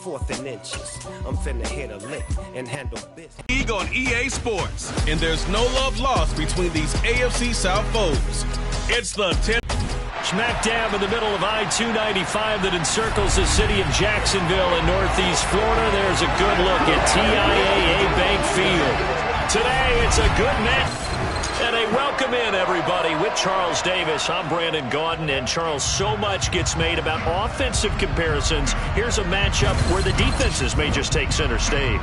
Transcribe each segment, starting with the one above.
4th and inches. I'm finna hit a lick and handle business. League on EA Sports, and there's no love lost between these AFC South foes. It's the 10. Smack dab in the middle of I-295 that encircles the city of Jacksonville in northeast Florida. There's a good look at TIAA Bank Field. Today, it's a good match. And a welcome in, everybody, with Charles Davis. I'm Brandon Gaudin, and Charles, so much gets made about offensive comparisons. Here's a matchup where the defenses may just take center stage.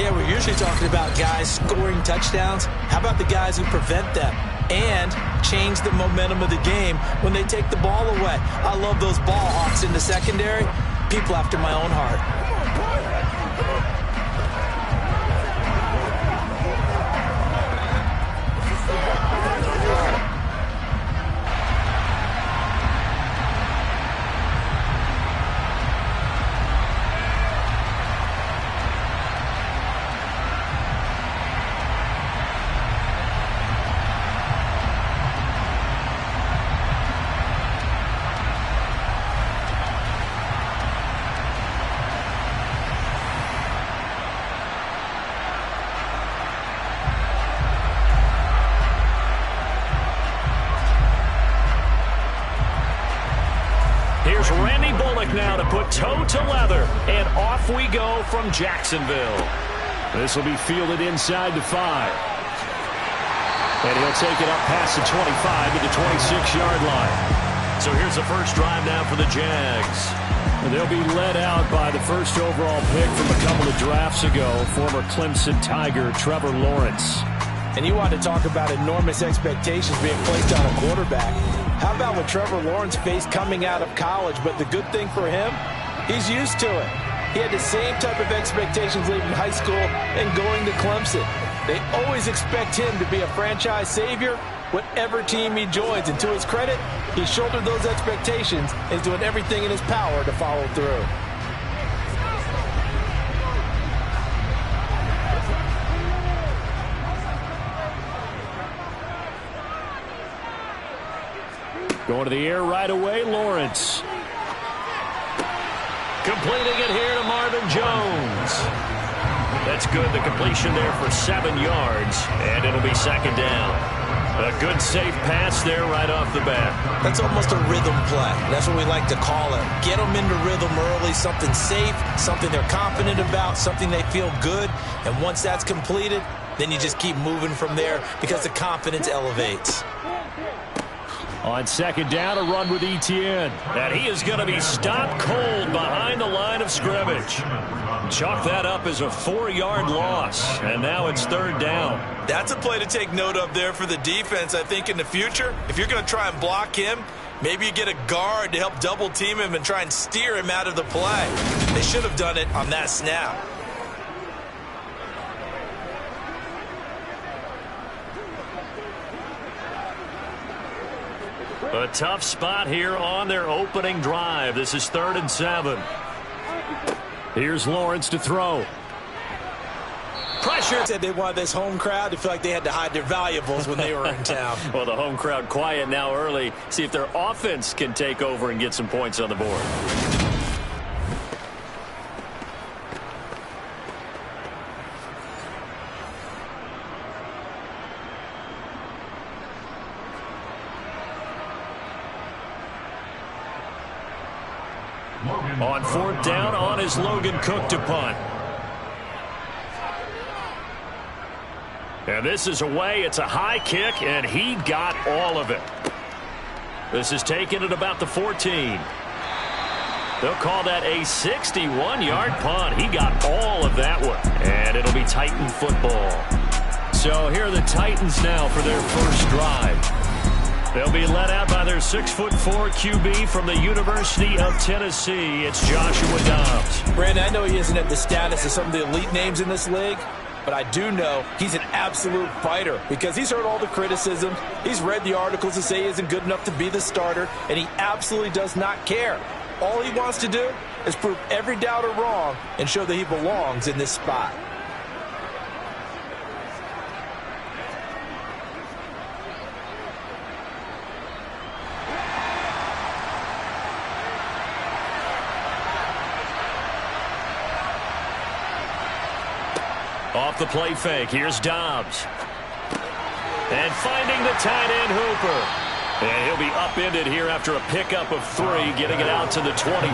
Yeah, we're usually talking about guys scoring touchdowns. How about the guys who prevent them and change the momentum of the game when they take the ball away? I love those ball hawks in the secondary. People after my own heart. Here's Randy Bullock now to put toe to leather, and off we go from Jacksonville. This will be fielded inside the 5. And he'll take it up past the 25 to the 26-yard line. So here's the first drive now for the Jags. And they'll be led out by the first overall pick from a couple of drafts ago, former Clemson Tiger Trevor Lawrence. And you want to talk about enormous expectations being placed on a quarterback. How about what Trevor Lawrence faced coming out of college? But the good thing for him, he's used to it. He had the same type of expectations leaving high school and going to Clemson. They always expect him to be a franchise savior, whatever team he joins. And to his credit, he shouldered those expectations and is doing everything in his power to follow through. Going to the air right away, Lawrence. Completing it here to Marvin Jones. That's good, the completion there for 7 yards, and it'll be second down. A good, safe pass there right off the bat. That's almost a rhythm play. That's what we like to call it. Get them into rhythm early, something safe, something they're confident about, something they feel good, and once that's completed, then you just keep moving from there because the confidence elevates. On second down, a run with Etienne. And he is going to be stopped cold behind the line of scrimmage. Chalk that up as a 4-yard loss. And now it's third down. That's a play to take note of there for the defense, I think, in the future. If you're going to try and block him, maybe you get a guard to help double team him and try and steer him out of the play. They should have done it on that snap. A tough spot here on their opening drive. This is 3rd and 7. Here's Lawrence to throw. Pressure. Said they wanted this home crowd to feel like they had to hide their valuables when they were in town. Well, the home crowd quiet now early. See if their offense can take over and get some points on the board. On 4th down, on is Logan Cook to punt. And this is away. It's a high kick, and he got all of it. This is taken at about the 14. They'll call that a 61-yard punt. He got all of that one. And it'll be Titan football. So here are the Titans now for their first drive. They'll be led out by their 6'4" QB from the University of Tennessee. It's Joshua Dobbs. Brandon, I know he isn't at the status of some of the elite names in this league, but I do know he's an absolute fighter because he's heard all the criticism. He's read the articles that say he isn't good enough to be the starter, and he absolutely does not care. All he wants to do is prove every doubter wrong and show that he belongs in this spot. Off the play fake, here's Dobbs. And finding the tight end Hooper. And he'll be upended here after a pickup of 3, getting it out to the 25.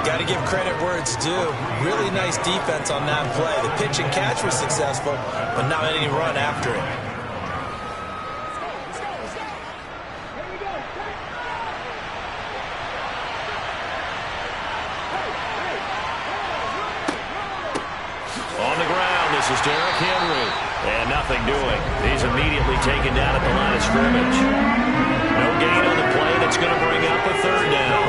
Got to give credit where it's due. Really nice defense on that play. The pitch and catch was successful, but not any run after it. On the ground, this is Derrick Henry. And nothing doing. He's immediately taken down at the line of scrimmage. No gain on the play. That's going to bring up a 3rd down.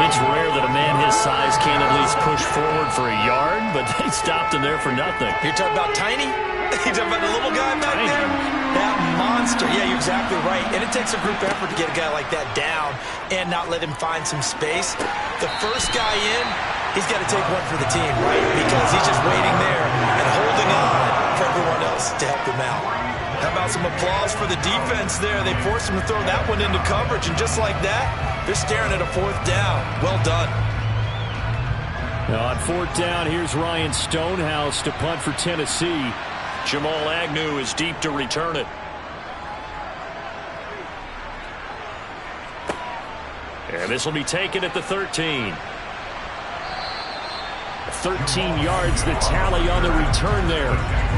It's rare that a man his size can't at least push forward for a yard, but they stopped him there for nothing. You're talking about tiny? You're talking about the little guy back there? That monster. Yeah, you're exactly right. And it takes a group effort to get a guy like that down and not let him find some space. The first guy in, he's got to take one for the team, right? Because he's just waiting there and holding on for everyone else to help him out. How about some applause for the defense there? They forced him to throw that one into coverage, and just like that, they're staring at a 4th down. Well done. Now on 4th down, here's Ryan Stonehouse to punt for Tennessee. Jamal Agnew is deep to return it. And this will be taken at the 13. 13 yards the tally on the return there.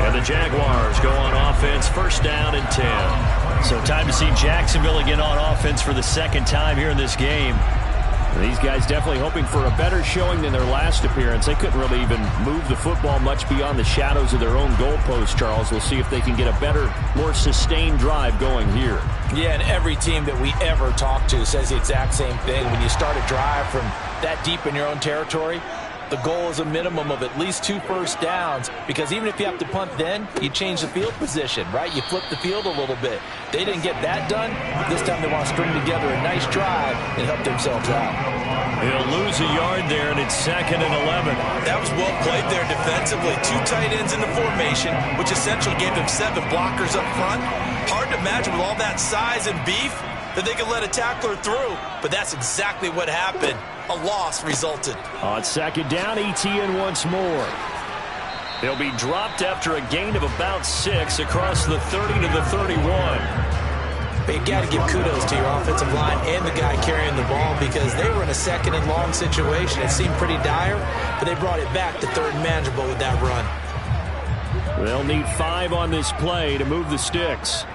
And the Jaguars go on offense, 1st down and 10. So time to see Jacksonville again on offense for the 2nd time here in this game. These guys definitely hoping for a better showing than their last appearance. They couldn't really even move the football much beyond the shadows of their own goalpost, Charles. We'll see if they can get a better, more sustained drive going here. Yeah, and every team that we ever talk to says the exact same thing. When you start a drive from that deep in your own territory, the goal is a minimum of at least 2 first downs, because even if you have to punt then, you change the field position, right? You flip the field a little bit. They didn't get that done. This time they want to string together a nice drive and help themselves out. He'll lose a yard there, and it's 2nd and 11. That was well played there defensively. 2 tight ends in the formation, which essentially gave them 7 blockers up front. Hard to imagine with all that size and beef that they could let a tackler through, but that's exactly what happened. A loss resulted. On 2nd down, ETN once more. He'll be dropped after a gain of about 6 across the 30 to the 31. But you got to give kudos to your offensive line and the guy carrying the ball, because they were in a 2nd and long situation. It seemed pretty dire, but they brought it back to 3rd and manageable with that run. They'll need 5 on this play to move the sticks.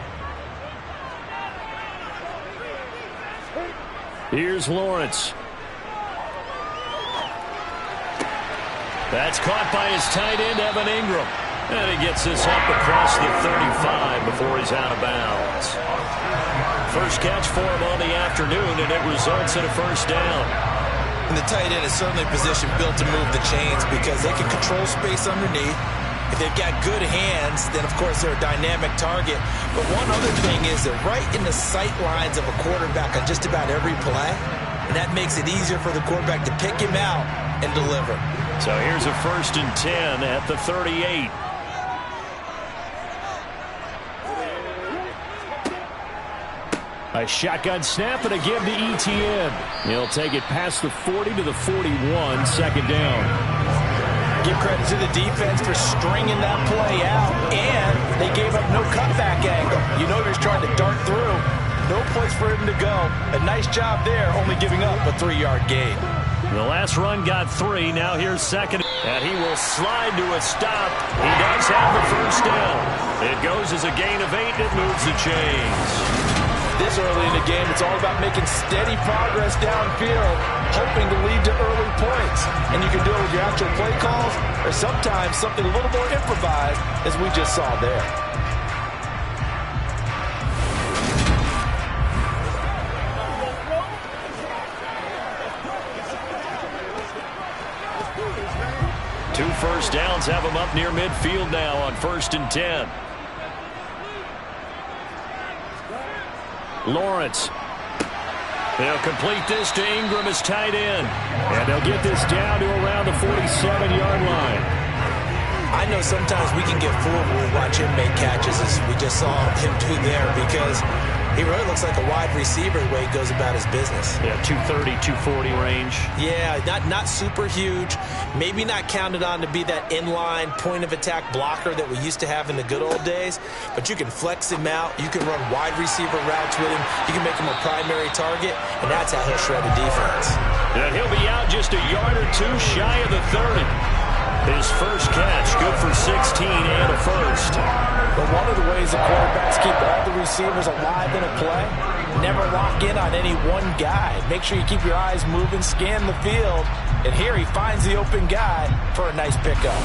Here's Lawrence. That's caught by his tight end, Evan Ingram. And he gets this up across the 35 before he's out of bounds. First catch for him on the afternoon, and it results in a 1st down. And the tight end is certainly a position built to move the chains, because they can control space underneath. If they've got good hands, then of course they're a dynamic target. But one other thing is they're right in the sight lines of a quarterback on just about every play. And that makes it easier for the quarterback to pick him out and deliver. So here's a 1st and 10 at the 38. A shotgun snap and a give to ETN. He'll take it past the 40 to the 41, 2nd down. Give credit to the defense for stringing that play out, and they gave up no cutback angle. You know you're trying to dart through. No place for him to go. A nice job there, only giving up a 3-yard gain. The last run got 3. Now here's 2nd. And he will slide to a stop. He does have the 1st down. It goes as a gain of 8. It moves the chains. This early in the game, it's all about making steady progress downfield, hoping to lead to early points. And you can do it with your actual play calls, or sometimes something a little more improvised, as we just saw there. Two 1st downs have him up near midfield now on 1st and 10. Lawrence. They'll complete this to Ingram as tight end. And they'll get this down to around the 47-yard line. I know sometimes we can get fooled when we watch him make catches, as we just saw him do there, because He really looks like a wide receiver the way he goes about his business. Yeah, 230, 240 range. Yeah, not super huge. Maybe not counted on to be that inline point-of-attack blocker that we used to have in the good old days, but you can flex him out. You can run wide receiver routes with him. You can make him a primary target, and that's how he'll shred the defense. And he'll be out just a yard or two shy of the 30. His first catch, good for 16 and a first. But one of the ways the quarterbacks keep all the receivers alive in a play, never lock in on any one guy. Make sure you keep your eyes moving, scan the field, and here he finds the open guy for a nice pickup.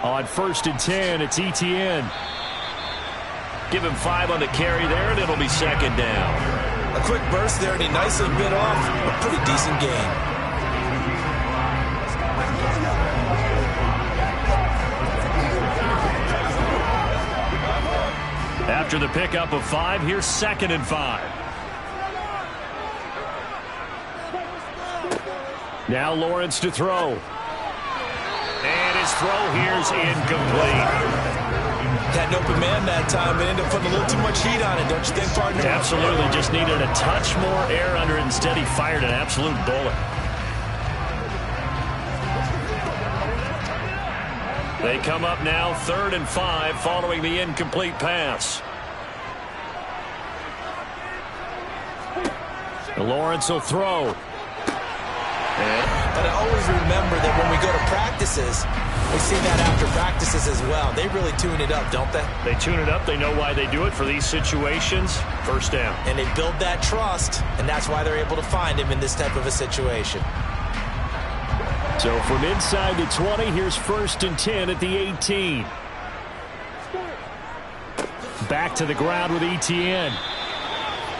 On 1st and 10, it's Etienne. Give him 5 on the carry there, and it'll be 2nd down. A quick burst there, and he nicely bit off a pretty decent gain. After the pickup of 5, here's 2nd and 5. Now Lawrence to throw. And his throw here's incomplete. Had an open man that time, but ended up putting a little too much heat on it, don't you think, partner? Absolutely. Just needed a touch more air under it. Instead, he fired an absolute bullet. They come up now 3rd and 5 following the incomplete pass. Lawrence will throw. But I always remember that when we go to practices, we see that after practices as well. They really tune it up, don't they? They tune it up. They know why they do it for these situations. 1st down. And they build that trust, and that's why they're able to find him in this type of a situation. So from inside the 20, here's 1st and 10 at the 18. Back to the ground with Etienne.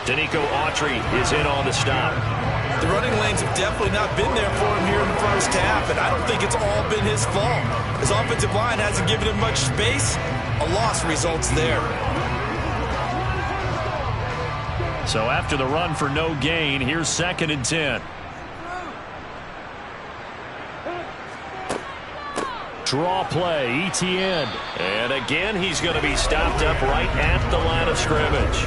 Danico Autry is in on the stop. The running lanes have definitely not been there for him here in the first half, and I don't think it's all been his fault. His offensive line hasn't given him much space. A loss results there. So after the run for no gain, here's 2nd and 10. Draw play, Etienne. And again, he's going to be stopped up right at the line of scrimmage.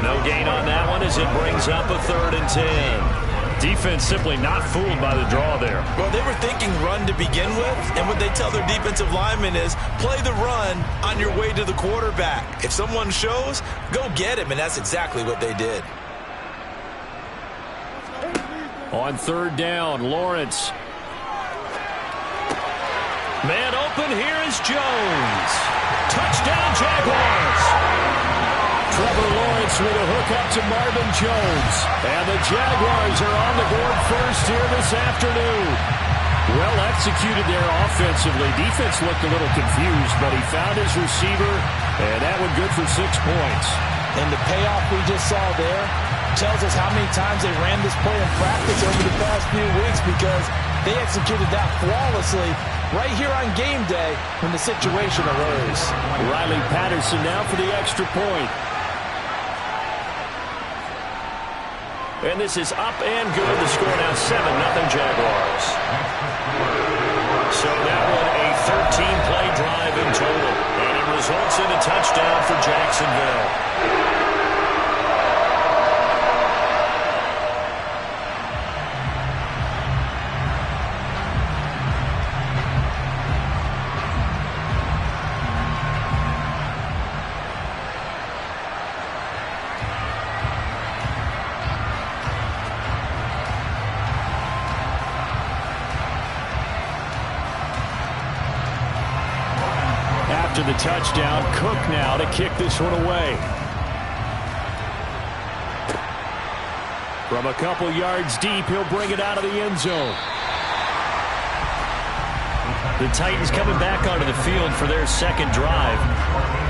No gain on that one as it brings up a 3rd and 10. Defense simply not fooled by the draw there. Well, they were thinking run to begin with, and what they tell their defensive linemen is play the run on your way to the quarterback. If someone shows, go get him, and that's exactly what they did. On 3rd down, Lawrence. Man open, here is Jones. Touchdown, Jaguars. Trevor Lawrence with a hook up to Marvin Jones. And the Jaguars are on the board first here this afternoon. Well executed there offensively. Defense looked a little confused, but he found his receiver, and that one good for 6 points. And the payoff we just saw there tells us how many times they ran this play in practice over the past few weeks, because they executed that flawlessly right here on game day when the situation arose. Riley Patterson now for the extra point. And this is up and good. The score now 7-0 Jaguars. So that one a 13-play drive in total. And it results in a touchdown for Jacksonville. After the touchdown, Cook now to kick this one away. From a couple yards deep, he'll bring it out of the end zone. The Titans coming back onto the field for their 2nd drive.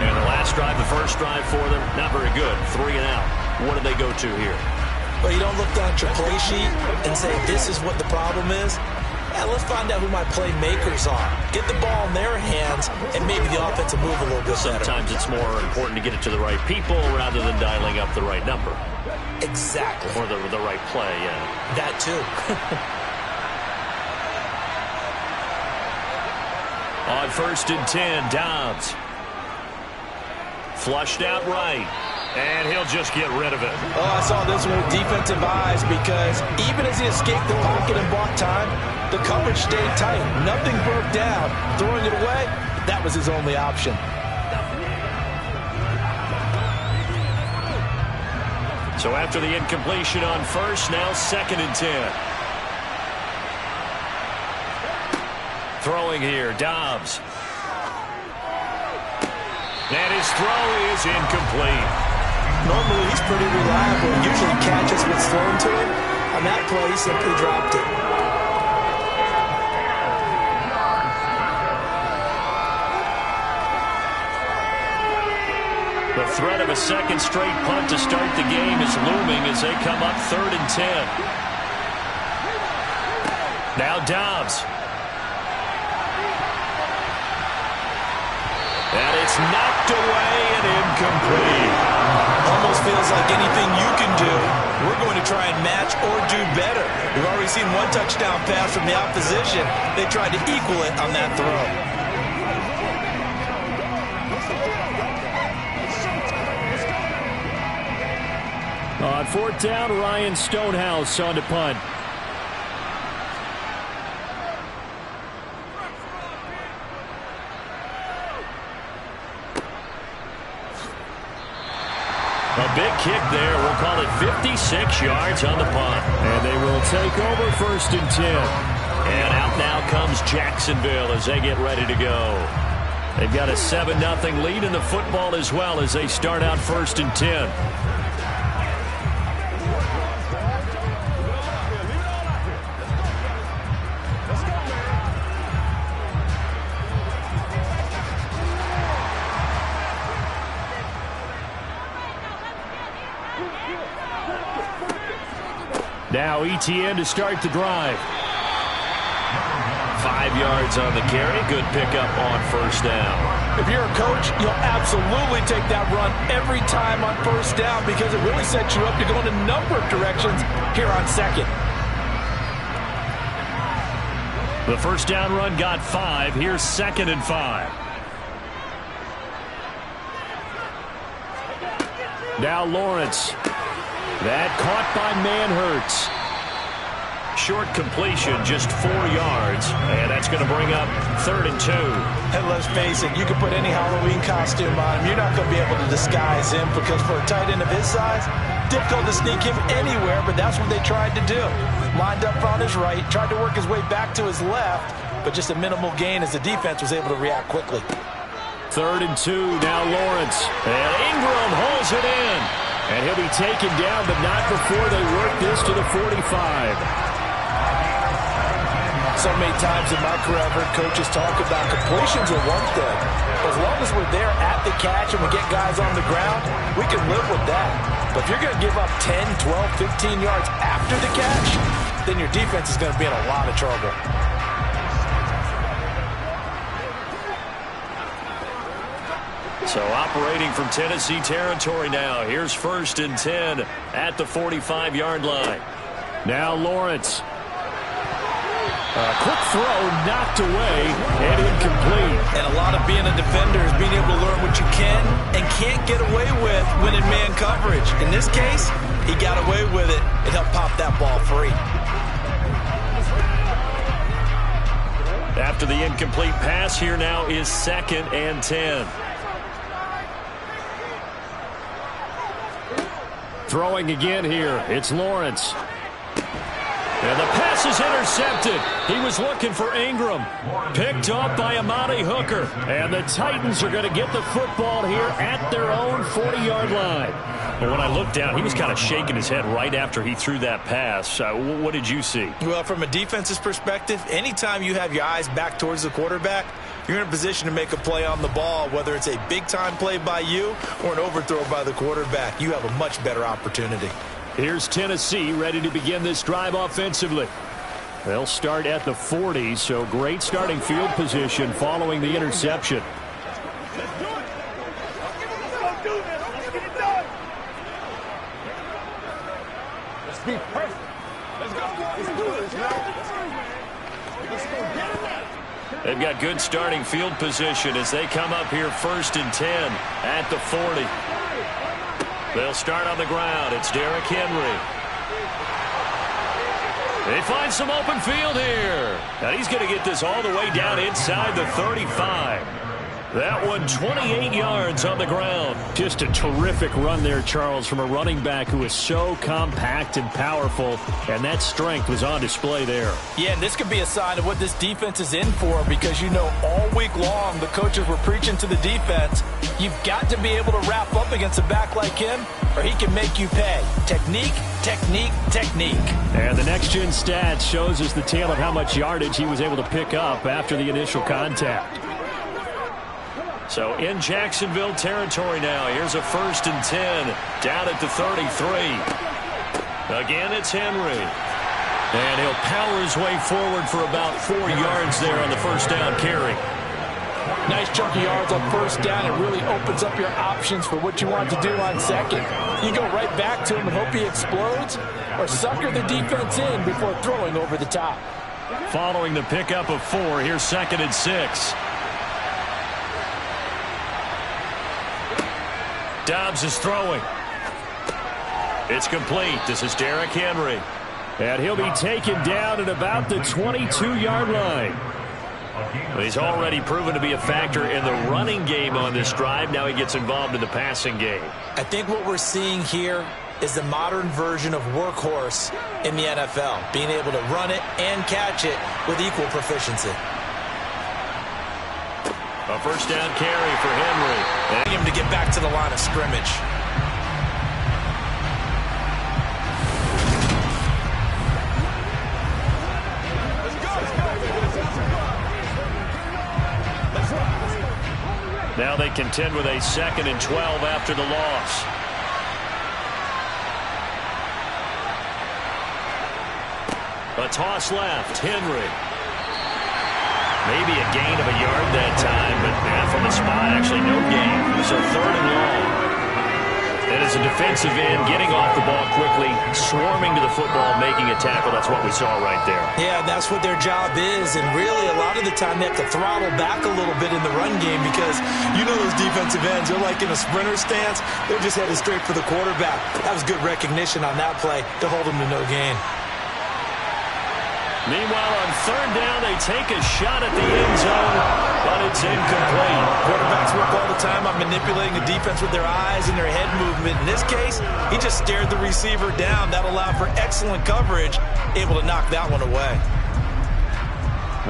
And the last drive, the first drive for them, not very good. 3 and out. What did they go to here? Well, you don't look down at your play sheet and say this is what the problem is. Yeah, let's find out who my playmakers are. Get the ball in their hands, and maybe the offense will move a little bit better. Sometimes it's more important to get it to the right people rather than dialing up the right number. Exactly. Or the right play, yeah. That too. On 1st and 10, Dobbs. Flushed out right. And he'll just get rid of it. Oh, I saw this one with defensive eyes because even as he escaped the pocket and bought time, the coverage stayed tight. Nothing broke down. Throwing it away, that was his only option. So after the incompletion on 1st, now 2nd and 10. Throwing here, Dobbs. And his throw is incomplete. Normally, he's pretty reliable. Usually catches what's thrown to him. On that play, he simply dropped it. The threat of a second straight punt to start the game is looming as they come up 3rd and 10. Now Dobbs. And it's knocked away and incomplete. Almost feels like anything you can do, we're going to try and match or do better. We've already seen one touchdown pass from the opposition. They tried to equal it on that throw. On 4th down, Ryan Stonehouse on to punt. A big kick there. We'll call it 56 yards on the punt. And they will take over 1st and 10. And out now comes Jacksonville as they get ready to go. They've got a 7-0 lead in the football as well as they start out 1st and 10. Now ETN to start the drive. 5 yards on the carry. Good pickup on 1st down. If you're a coach, you'll absolutely take that run every time on 1st down because it really sets you up to go in a number of directions here on 2nd. The 1st down run got 5. Here's 2nd and 5. Now Lawrence. That caught by Manhertz. Short completion, just 4 yards, and that's going to bring up 3rd and 2. And let's face it, you can put any Halloween costume on him. You're not going to be able to disguise him because for a tight end of his size, difficult to sneak him anywhere, but that's what they tried to do. Lined up on his right, tried to work his way back to his left, but just a minimal gain as the defense was able to react quickly. 3rd and 2, now Lawrence. And Ingram holds it in. And he'll be taken down, but not before they work this to the 45. So many times in my career, I've heard coaches talk about completions are one thing. As long as we're there at the catch and we get guys on the ground, we can live with that. But if you're going to give up 10, 12, 15 yards after the catch, then your defense is going to be in a lot of trouble. So operating from Tennessee territory now. Here's 1st and 10 at the 45-yard line. Now Lawrence. A quick throw knocked away and incomplete. And a lot of being a defender is being able to learn what you can and can't get away with when in man coverage. In this case, he got away with it and helped pop that ball free. After the incomplete pass, here now is 2nd and 10. Throwing again here, it's Lawrence. And the pass is intercepted. He was looking for Ingram. Picked up by Amani Hooker. And the Titans are going to get the football here at their own 40-yard line. But when I looked down, he was kind of shaking his head right after he threw that pass. What did you see? Well, from a defense's perspective, anytime you have your eyes back towards the quarterback, you're in a position to make a play on the ball, whether it's a big-time play by you or an overthrow by the quarterback. You have a much better opportunity. Here's Tennessee ready to begin this drive offensively. They'll start at the 40, so great starting field position following the interception. Let's be perfect. Let's go. Let's do this, man. They've got good starting field position as they come up here 1st and 10 at the 40. They'll start on the ground. It's Derrick Henry. They find some open field here. Now he's going to get this all the way down inside the 35. That one 28 yards on the ground. Just a terrific run there, Charles, from a running back who is so compact and powerful, and that strength was on display there. Yeah, and this could be a sign of what this defense is in for, because you know all week long the coaches were preaching to the defense, you've got to be able to wrap up against a back like him or he can make you pay. Technique, technique, technique. And the next-gen stats shows us the tale of how much yardage he was able to pick up after the initial contact. So in Jacksonville territory now. Here's a 1st and 10 down at the 33. Again, it's Henry. And he'll power his way forward for about 4 yards there on the first down carry. Nice chunky yards on first down. It really opens up your options for what you want to do on second. You go right back to him and hope he explodes, or sucker the defense in before throwing over the top. Following the pickup of 4, here's 2nd and 6. Dobbs is throwing. It's complete. This is Derrick Henry. And he'll be taken down at about the 22-yard line. Well, he's already proven to be a factor in the running game on this drive. Now he gets involved in the passing game. I think what we're seeing here is the modern version of workhorse in the NFL, being able to run it and catch it with equal proficiency. A first down carry for Henry. And him to get back to the line of scrimmage. Now they contend with a 2nd and 12 after the loss. A toss left. Henry. Maybe a gain of a yard that time, but from the spot, actually no gain. So 3rd and long. And as a defensive end, getting off the ball quickly, swarming to the football, making a tackle. That's what we saw right there. Yeah, that's what their job is. And really, a lot of the time, they have to throttle back a little bit in the run game because you know those defensive ends, they're like in a sprinter stance. They're just headed straight for the quarterback. That was good recognition on that play to hold them to no gain. Meanwhile, on 3rd down, they take a shot at the end zone, but it's incomplete. Quarterbacks work all the time on manipulating the defense with their eyes and their head movement. In this case, he just stared the receiver down. That allowed for excellent coverage, able to knock that one away.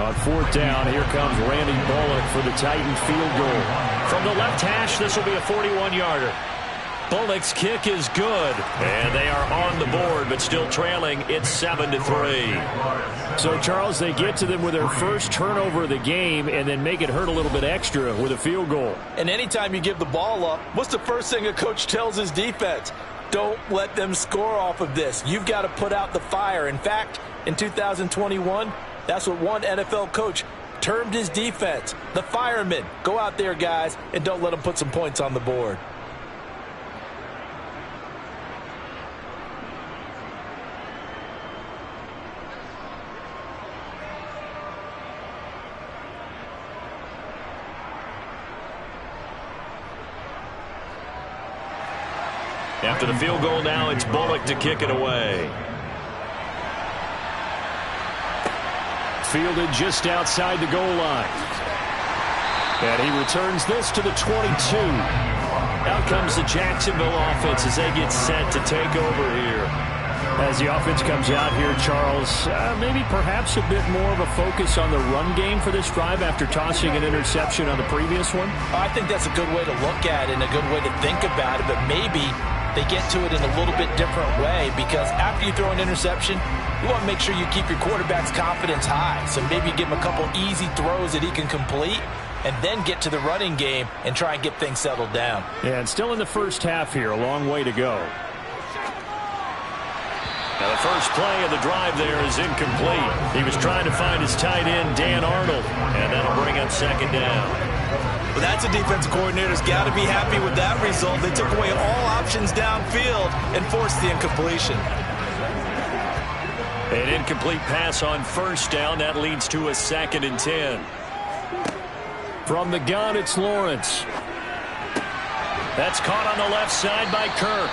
On 4th down, here comes Randy Bullock for the Titans field goal. From the left hash, this will be a 41-yarder. Bullock's kick is good, and they are on the board, but still trailing. It's 7-3. So, Charles, they get to them with their first turnover of the game and then make it hurt a little bit extra with a field goal. And anytime you give the ball up, what's the first thing a coach tells his defense? Don't let them score off of this. You've got to put out the fire. In fact, in 2021, that's what one NFL coach termed his defense, the firemen. Go out there, guys, and don't let them put some points on the board. After the field goal now, it's Bullock to kick it away. Fielded just outside the goal line. And he returns this to the 22. Out comes the Jacksonville offense as they get set to take over here. As the offense comes out here, Charles, maybe perhaps a bit more of a focus on the run game for this drive after tossing an interception on the previous one? I think that's a good way to look at it and a good way to think about it, but maybe they get to it in a little bit different way because after you throw an interception, you want to make sure you keep your quarterback's confidence high. So maybe give him a couple easy throws that he can complete and then get to the running game and try and get things settled down. Yeah, and still in the first half here, a long way to go. Now the first play of the drive there is incomplete. He was trying to find his tight end, Dan Arnold, and that'll bring up second down. Well, that's a defensive coordinator's got to be happy with that result. They took away all options downfield and forced the incompletion. An incomplete pass on first down. That leads to a 2nd and 10. From the gun, it's Lawrence. That's caught on the left side by Kirk.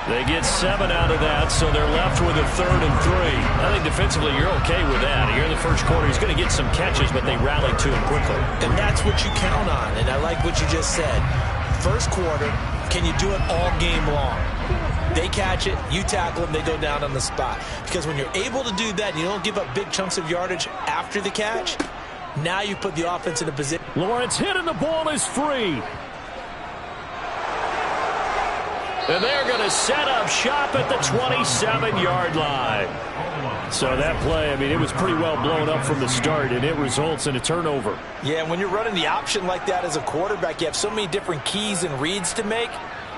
They get 7 out of that, so they're left with a 3rd and 3. I think defensively you're okay with that. Here in the first quarter, he's going to get some catches, but they rallied to him quickly. And that's what you count on, and I like what you just said. First quarter, can you do it all game long? They catch it, you tackle them, they go down on the spot. Because when you're able to do that, you don't give up big chunks of yardage after the catch, now you put the offense in a position. Lawrence hit and the ball is free. And they're going to set up shop at the 27-yard line. So that play, I mean, it was pretty well blown up from the start, and it results in a turnover. Yeah, when you're running the option like that as a quarterback, you have so many different keys and reads to make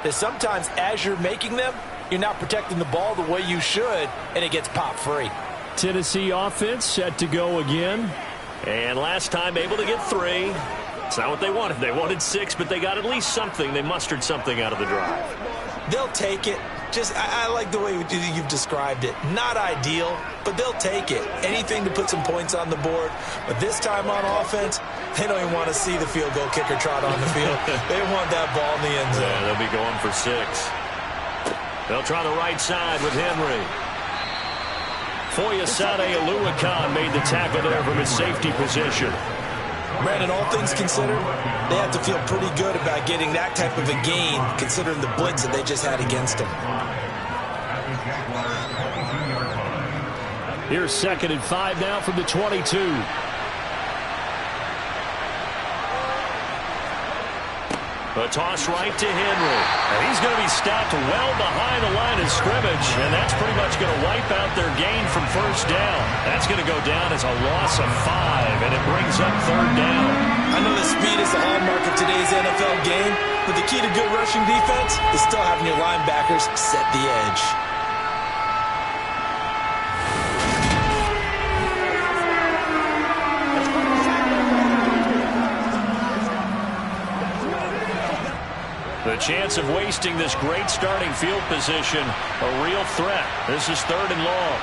that sometimes as you're making them, you're not protecting the ball the way you should, and it gets popped free. Tennessee offense set to go again. And last time able to get 3. It's not what they wanted. They wanted 6, but they got at least something. They mustered something out of the drive. They'll take it. I like the way you've described it. Not ideal, but they'll take it. Anything to put some points on the board. But this time on offense, they don't even want to see the field goal kicker trot on the field. They want that ball in the end zone. Yeah, they'll be going for 6. They'll try the right side with Henry. Foyesade Aluakan made the tackle there from his safety position. Brandon, all things considered, they have to feel pretty good about getting that type of a gain, considering the blitz that they just had against them. Here's 2nd and 5 now from the 22. A toss right to Henry. And he's going to be stopped well behind the line of scrimmage, and that's pretty much going to wipe out their gain from first down. That's going to go down as a loss of 5, and it brings up 3rd down. I know the speed is the hallmark of today's NFL game, but the key to good rushing defense is still having your linebackers set the edge. The chance of wasting this great starting field position, a real threat. This is 3rd and long.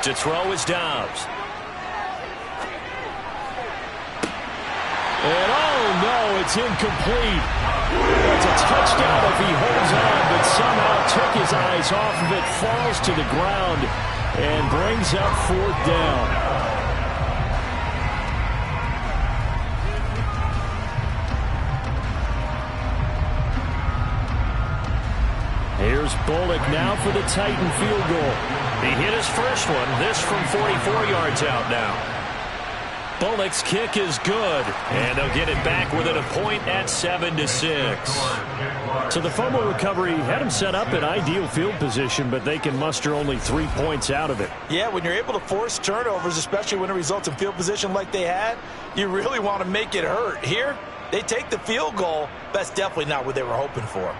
To throw is Dobbs. And oh no, it's incomplete. It's a touchdown if he holds on, but somehow took his eyes off of it, falls to the ground, and brings up 4th down. Here's Bullock now for the Titan field goal. He hit his first one. This from 44 yards out now. Bullock's kick is good, and they'll get it back within a point at 7-6. So the fumble recovery had him set up in ideal field position, but they can muster only 3 points out of it. Yeah, when you're able to force turnovers, especially when it results in field position like they had, you really want to make it hurt. Here, they take the field goal. That's definitely not what they were hoping for.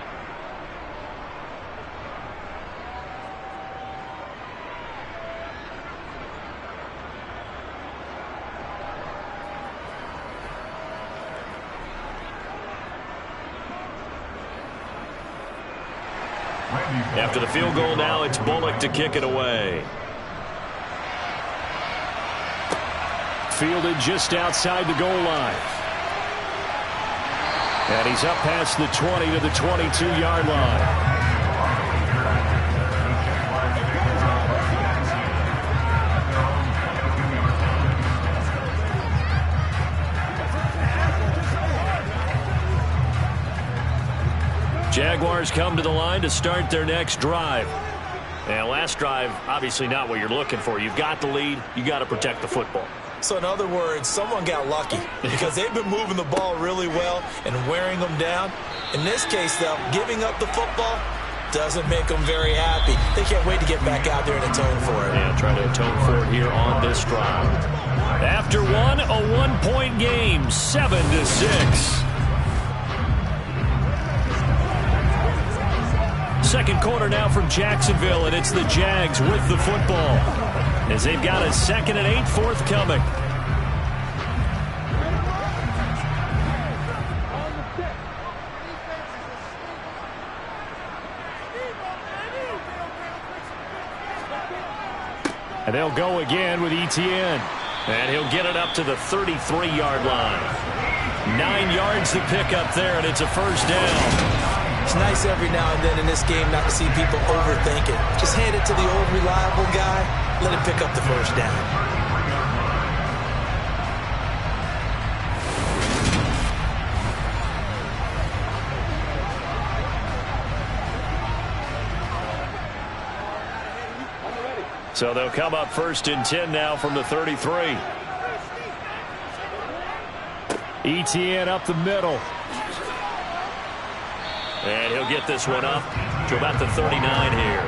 After the field goal now, it's Bullock to kick it away. Fielded just outside the goal line. And he's up past the 20 to the 22-yard line. Jaguars come to the line to start their next drive. And last drive, obviously not what you're looking for. You've got the lead. You got to protect the football. So in other words, someone got lucky because they've been moving the ball really well and wearing them down. In this case, though, giving up the football doesn't make them very happy. They can't wait to get back out there and atone for it. Yeah, try to atone for it here on this drive. After one, a one-point game, 7-6. Second quarter now from Jacksonville, and it's the Jags with the football as they've got a 2nd and 8 forthcoming. And they'll go again with Etienne. And he'll get it up to the 33-yard line. 9 yards to pick up there, and it's a first down. It's nice every now and then in this game not to see people overthink it. Just hand it to the old reliable guy. Let him pick up the first down. So they'll come up 1st and 10 now from the 33. Etienne up the middle. And he'll get this one up to about the 39 here.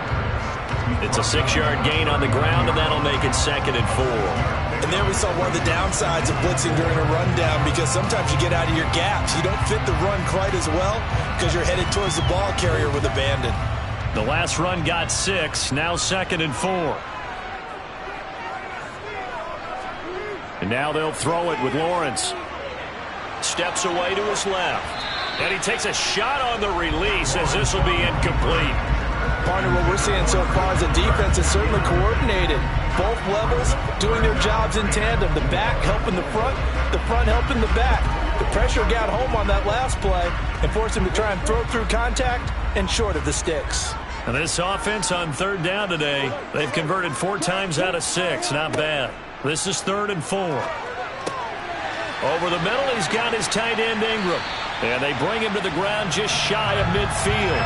It's a 6-yard gain on the ground, and that'll make it 2nd and 4. And there we saw one of the downsides of blitzing during a rundown, because sometimes you get out of your gaps. You don't fit the run quite as well because you're headed towards the ball carrier with abandon. The last run got 6, now 2nd and 4. And now they'll throw it with Lawrence. Steps away to his left. And he takes a shot on the release as this will be incomplete. Partner, what we're seeing so far is the defense is certainly coordinated. Both levels doing their jobs in tandem. The back helping the front helping the back. The pressure got home on that last play and forced him to try and throw through contact and short of the sticks. And this offense on 3rd down today, they've converted 4 times out of 6. Not bad. This is 3rd and 4. Over the middle, he's got his tight end Ingram. And they bring him to the ground just shy of midfield.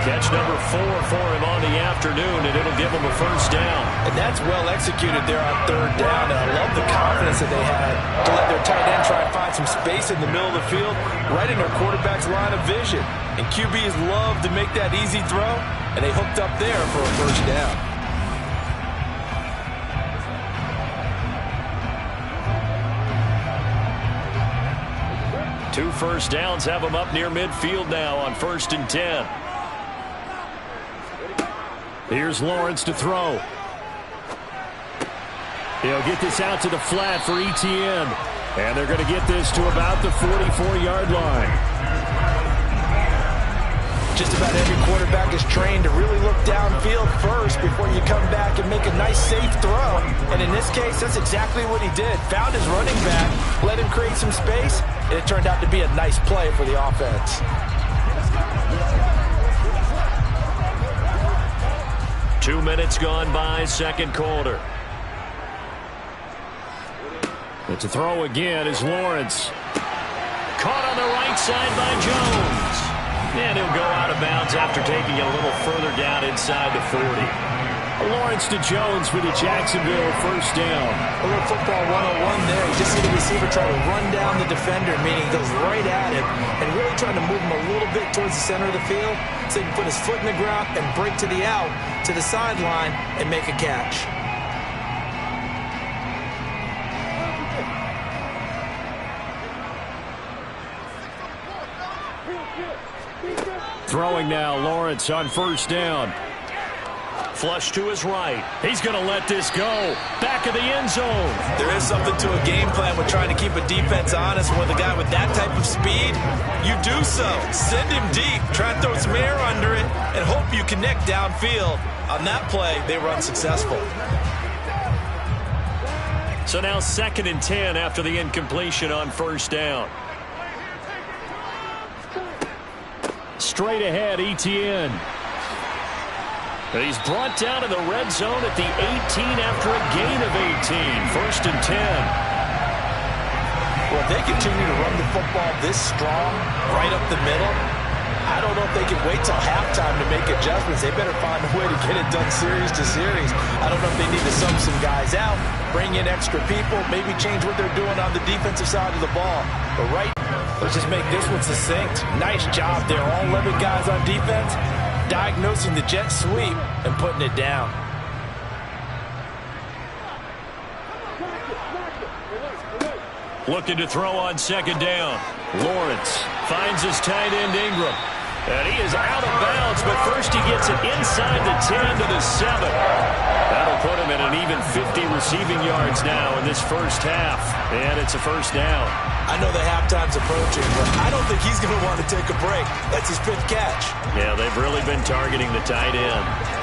Catch number 4 for him on the afternoon, and it'll give him a first down. And that's well executed there on 3rd down. And I love the confidence that they had to let their tight end try and find some space in the middle of the field, right in their quarterback's line of vision. And QBs love to make that easy throw, and they hooked up there for a first down. Two first downs have them up near midfield now on 1st and 10. Here's Lawrence to throw. He'll get this out to the flat for Etienne. And they're going to get this to about the 44-yard line. Just about every quarterback is trained to really look downfield first before you come back and make a nice, safe throw. And in this case, that's exactly what he did. Found his running back, let him create some space, and it turned out to be a nice play for the offense. 2 minutes gone by, 2nd quarter. But to throw again is Lawrence. Caught on the right side by Jones. And he'll go out of bounds after taking it a little further down inside the 40. Lawrence to Jones for the Jacksonville first down. A little football 101 there. You just see the receiver try to run down the defender, meaning he goes right at him and really trying to move him a little bit towards the center of the field so he can put his foot in the ground and break to the out, to the sideline, and make a catch. Throwing now, Lawrence on first down. Flush to his right. He's going to let this go. Back of the end zone. There is something to a game plan with trying to keep a defense honest. With a guy with that type of speed, you do so. Send him deep. Try and throw some air under it and hope you connect downfield. On that play, they were unsuccessful. So now 2nd and 10 after the incompletion on first down. Straight ahead, Etienne. He's brought down to the red zone at the 18 after a gain of 18. 1st and 10. Well, if they continue to run the football this strong, right up the middle, I don't know if they can wait till halftime to make adjustments. They better find a way to get it done series to series. I don't know if they need to sub some guys out, bring in extra people, maybe change what they're doing on the defensive side of the ball. But let's just make this one succinct. Nice job there. All 11 guys on defense diagnosing the jet sweep and putting it down. Looking to throw on 2nd down. Lawrence finds his tight end Ingram. And he is out of bounds, but first he gets it inside the 10 to the 7. That'll put him at an even 50 receiving yards now in this first half. And it's a first down. I know the halftime's approaching, but I don't think he's going to want to take a break. That's his 5th catch. Yeah, they've really been targeting the tight end.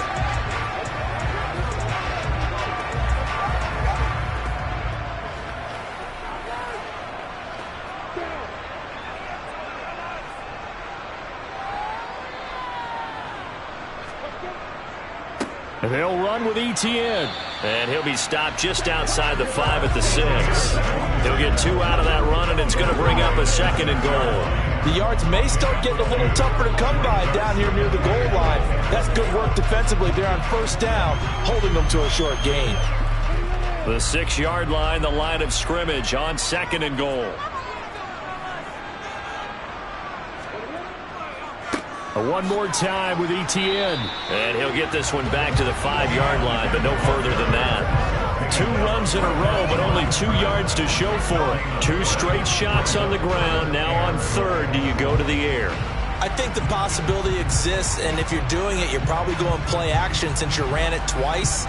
And they'll run with ETN. And he'll be stopped just outside the 5 at the 6. He'll get 2 out of that run, and it's going to bring up a 2nd and goal. The yards may start getting a little tougher to come by down here near the goal line. That's good work defensively there on first down, holding them to a short gain. The 6-yard line, the line of scrimmage on 2nd and goal. One more time with ETN. And he'll get this one back to the 5-yard line, but no further than that. 2 runs in a row, but only 2 yards to show for it. 2 straight shots on the ground. Now on 3rd, do you go to the air? I think the possibility exists, and if you're doing it, you're probably going play action since you ran it twice.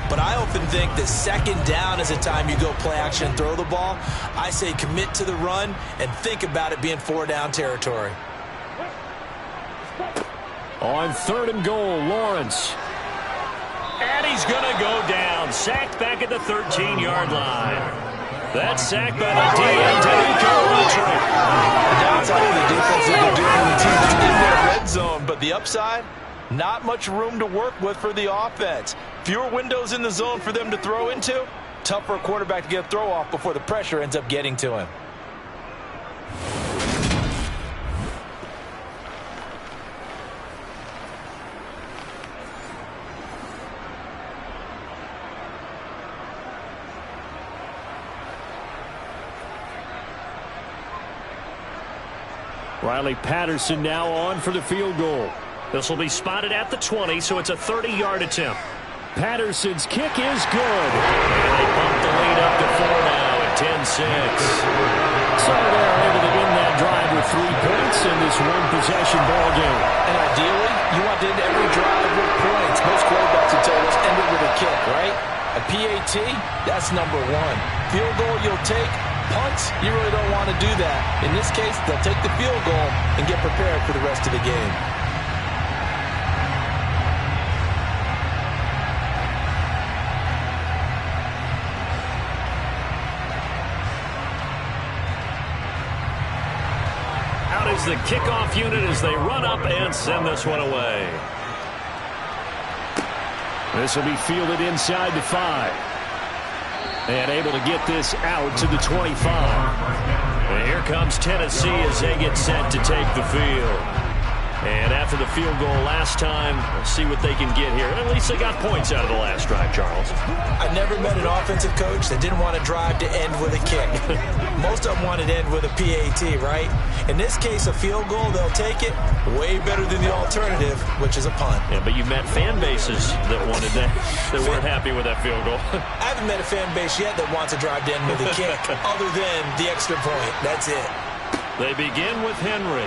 But I often think that 2nd down is a time you go play action and throw the ball. I say commit to the run and think about it being 4-down territory. On 3rd and goal, Lawrence. And he's going to go down. Sacked back at the 13-yard line. That's sacked by the DN, Danico Autry. The downside of the defense is they're doing the team in their red zone, but the upside, not much room to work with for the offense. Fewer windows in the zone for them to throw into. Tough for a quarterback to get a throw off before the pressure ends up getting to him. Riley Patterson now on for the field goal. This will be spotted at the 20, so it's a 30-yard attempt. Patterson's kick is good. And they bump the lead up to 4 now at 10-6. So they're able to win that drive with 3 points in this one-possession ball game. And ideally, you want to end every drive with points. Most quarterbacks would tell us end it with a kick, right? A PAT, that's number 1. Field goal you'll take. Punts, you really don't want to do that. In this case, they'll take the field goal and get prepared for the rest of the game. Out is the kickoff unit as they run up and send this one away. This will be fielded inside the 5. And able to get this out to the 25. And here comes Tennessee as they get set to take the field. And after the field goal last time, let's see what they can get here. At least they got points out of the last drive, Charles. I never met an offensive coach that didn't want to drive to end with a kick. Most of them wanted to end with a PAT, right? In this case, a field goal, they'll take it way better than the alternative, which is a punt. Yeah, but you met fan bases that wanted that, that weren't happy with that field goal. I haven't met a fan base yet that wants to drive to end with a kick, other than the extra point. That's it. They begin with Henry.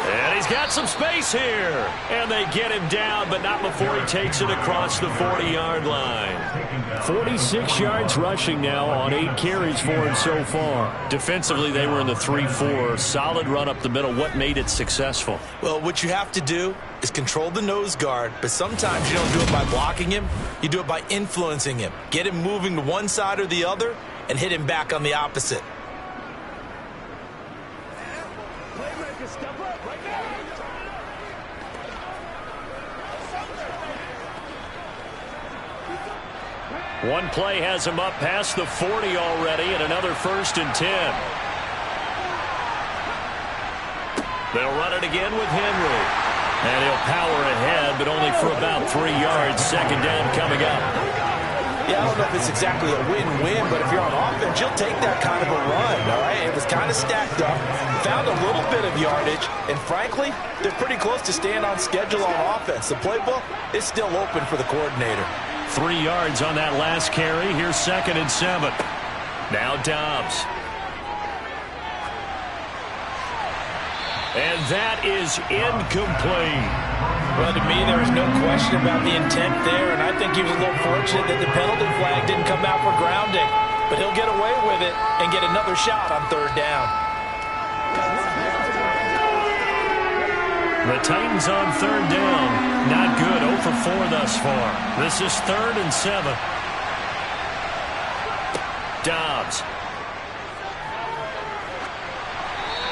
And he's got some space here. And they get him down, but not before he takes it across the 40-yard line. 46 yards rushing now on 8 carries for him so far. Defensively, they were in the 3-4. Solid run up the middle. What made it successful? Well, what you have to do is control the nose guard, but sometimes you don't do it by blocking him. You do it by influencing him. Get him moving to one side or the other and hit him back on the opposite. One play has him up past the 40 already, and another 1st and 10. They'll run it again with Henry. And he'll power ahead, but only for about 3 yards. 2nd down coming up. Yeah, I don't know if it's exactly a win-win, but if you're on offense, you'll take that kind of a run, all right? It was kind of stacked up, found a little bit of yardage, and frankly, they're pretty close to staying on schedule on offense. The playbook is still open for the coordinator. 3 yards on that last carry. Here's 2nd and 7. Now Dobbs. And that is incomplete. Well, to me, there was no question about the intent there, and I think he was a little fortunate that the penalty flag didn't come out for grounding. But he'll get away with it and get another shot on third down. The Titans on third down. Not good. 0 for 4 thus far. This is 3rd and 7. Dobbs.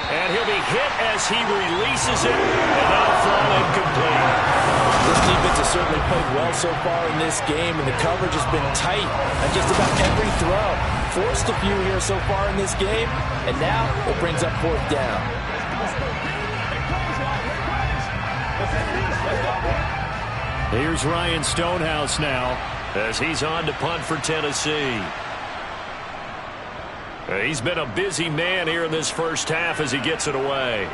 And he'll be hit as he releases it, and that'll fall incomplete. This defense has certainly played well so far in this game, and the coverage has been tight on just about every throw. Forced a few here so far in this game, and now it brings up 4th down. Here's Ryan Stonehouse now as he's on to punt for Tennessee. He's been a busy man here in this first half as he gets it away.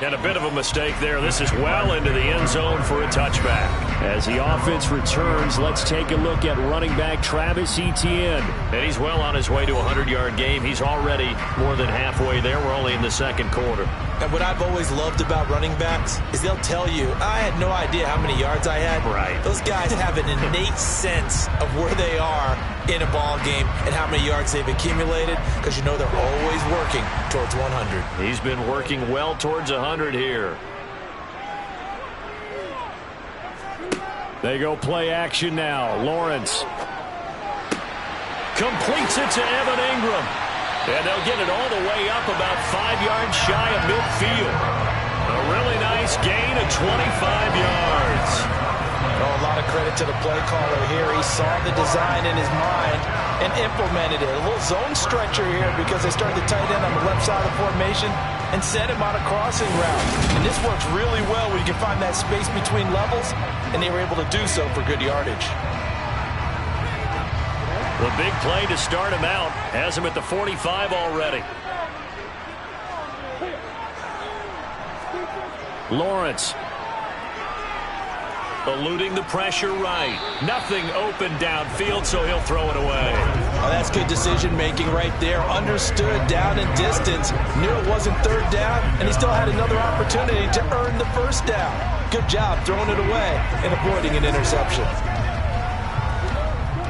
And a bit of a mistake there. This is well into the end zone for a touchback. As the offense returns, let's take a look at running back Travis Etienne. And he's well on his way to a 100-yard game. He's already more than halfway there. We're only in the second quarter. And what I've always loved about running backs is they'll tell you, I had no idea how many yards I had. Right. Those guys have an innate sense of where they are in a ball game and how many yards they've accumulated, because you know they're always working towards 100. He's been working well towards 100 here. They go play action now. Lawrence completes it to Evan Ingram. And they'll get it all the way up about 5 yards shy of midfield. A really nice gain of 25 yards. Oh, a lot of credit to the play caller here. He saw the design in his mind and implemented it. A little zone stretcher here because they started the tight end on the left side of the formation and set him on a crossing route. And this works really well when you can find that space between levels, and they were able to do so for good yardage. The big play to start him out has him at the 45 already. Lawrence eluding the pressure right. Nothing open downfield, so he'll throw it away. Oh, that's good decision-making right there. Understood down and distance. Knew it wasn't third down, and he still had another opportunity to earn the first down. Good job throwing it away and avoiding an interception.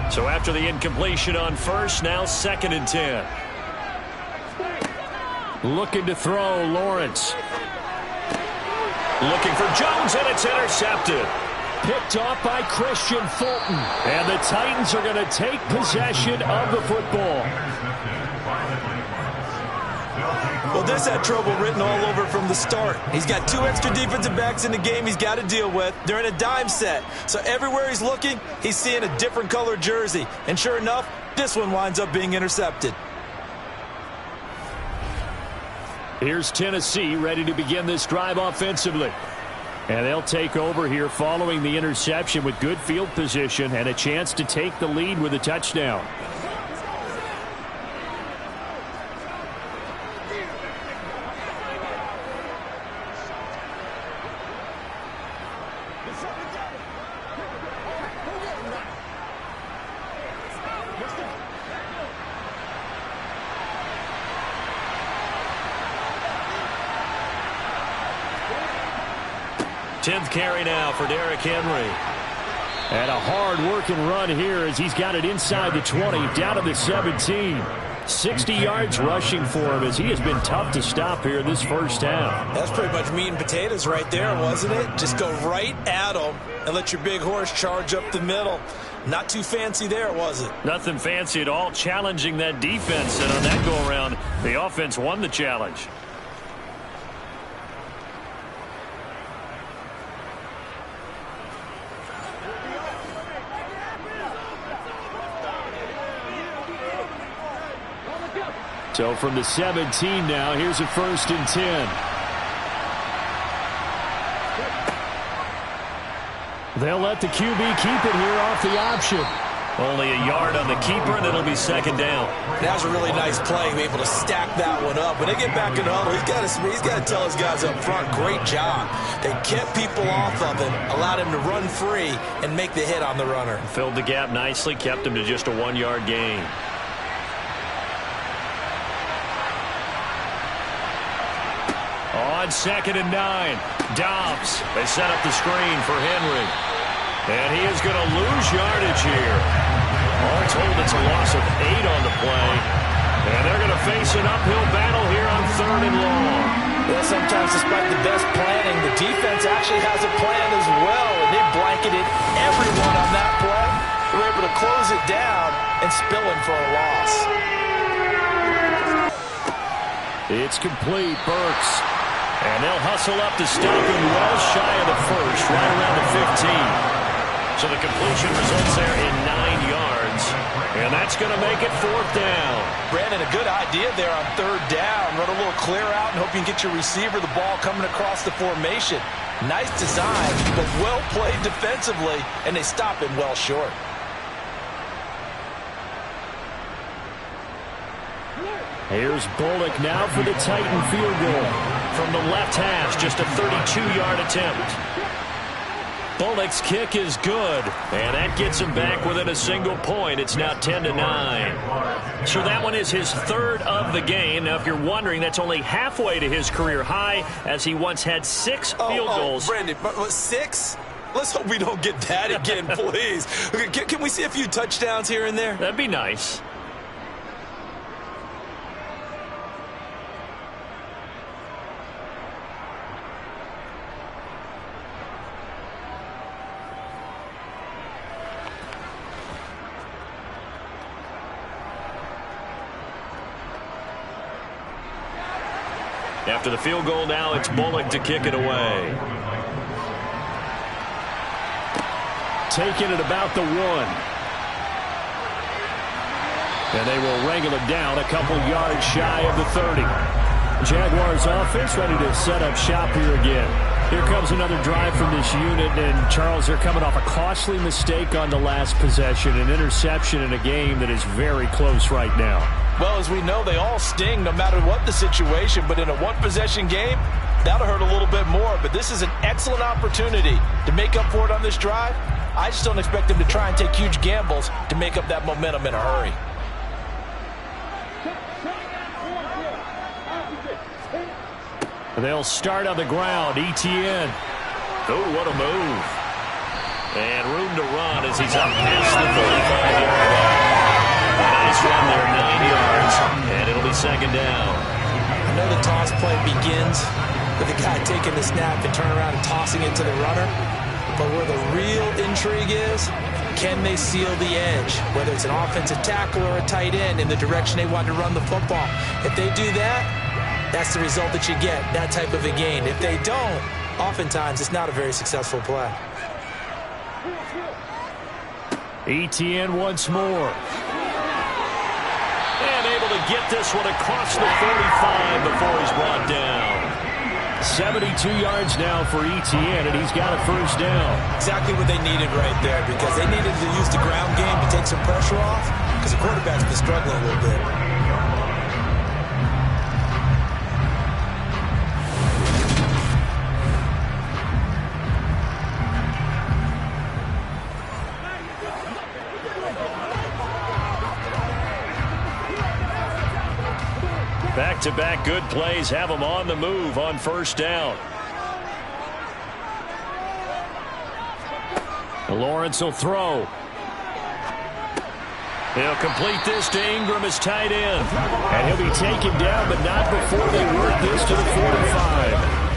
So after the incompletion on first, now 2nd and 10. Looking to throw, Lawrence. Looking for Jones, and it's intercepted. Picked off by Christian Fulton. And the Titans are going to take possession of the football. Well, this had trouble written all over from the start. He's got 2 extra defensive backs in the game he's got to deal with. They're in a dime set. So everywhere he's looking, he's seeing a different colored jersey. And sure enough, this one winds up being intercepted. Here's Tennessee ready to begin this drive offensively. And they'll take over here following the interception with good field position and a chance to take the lead with a touchdown. Tenth carry now for Derrick Henry. And a hard-working run here as he's got it inside the 20, down to the 17. 60 yards rushing for him as he has been tough to stop here this first half. That's pretty much meat and potatoes right there, wasn't it? Just go right at him and let your big horse charge up the middle. Not too fancy there, was it? Nothing fancy at all, challenging that defense. And on that go-around, the offense won the challenge. So from the 17 now, here's a 1st and 10. They'll let the QB keep it here off the option. Only a yard on the keeper, and it'll be 2nd down. That was a really nice play, be able to stack that one up. When they get back in the huddle, he's got to tell his guys up front, great job. They kept people off of him, allowed him to run free, and make the hit on the runner. Filled the gap nicely, kept him to just a 1-yard gain. On 2nd and 9, Dobbs. They set up the screen for Henry. And he is going to lose yardage here. All told, it's a loss of 8 on the play. And they're going to face an uphill battle here on 3rd and long. Well, sometimes despite the best planning, the defense actually has a plan as well. And they blanketed everyone on that play. They were able to close it down and spill him for a loss. It's complete, Burks. And they'll hustle up to stop him well shy of the first, right around the 15. So the completion results there in 9 yards. And that's going to make it 4th down. Brandon, a good idea there on 3rd down. Run a little clear out and hope you can get your receiver the ball coming across the formation. Nice design, but well played defensively, and they stop him well short. Here's Bullock now for the Titan field goal. From the left hash, just a 32-yard attempt. Bullock's kick is good, and that gets him back within a single point. It's now 10-9. So that one is his 3rd of the game. Now, if you're wondering, that's only halfway to his career high, as he once had 6 field goals. Brandon, 6? Let's hope we don't get that again, please. Can we see a few touchdowns here and there? That'd be nice. After the field goal now, it's Bullock to kick it away. Taking it about the 1. And they will wrangle it down a couple yards shy of the 30. Jaguars offense ready to set up shop here again. Here comes another drive from this unit, and Charles, they're coming off a costly mistake on the last possession, an interception in a game that is very close right now. Well, as we know, they all sting no matter what the situation, but in a one-possession game, that'll hurt a little bit more. But this is an excellent opportunity to make up for it on this drive. I just don't expect them to try and take huge gambles to make up that momentum in a hurry. They'll start on the ground. Etienne. Oh, what a move. And room to run as he's up past the 35-yard line. Nice run there, 9 yards, and it'll be 2nd down. I know the toss play begins with the guy taking the snap and turning around and tossing it to the runner. But where the real intrigue is, can they seal the edge? Whether it's an offensive tackle or a tight end in the direction they want to run the football. If they do that, that's the result that you get, that type of a gain. If they don't, oftentimes it's not a very successful play. Etienne once more. And able to get this one across the 45 before he's brought down. 72 yards now for Etienne, and he's got a 1st down. Exactly what they needed right there, because they needed to use the ground game to take some pressure off, because the quarterback's been struggling a little bit. Back-to-back good plays have them on the move on 1st down. Lawrence will throw. He'll complete this to Ingram as tight end. And he'll be taken down, but not before they work this to the 45.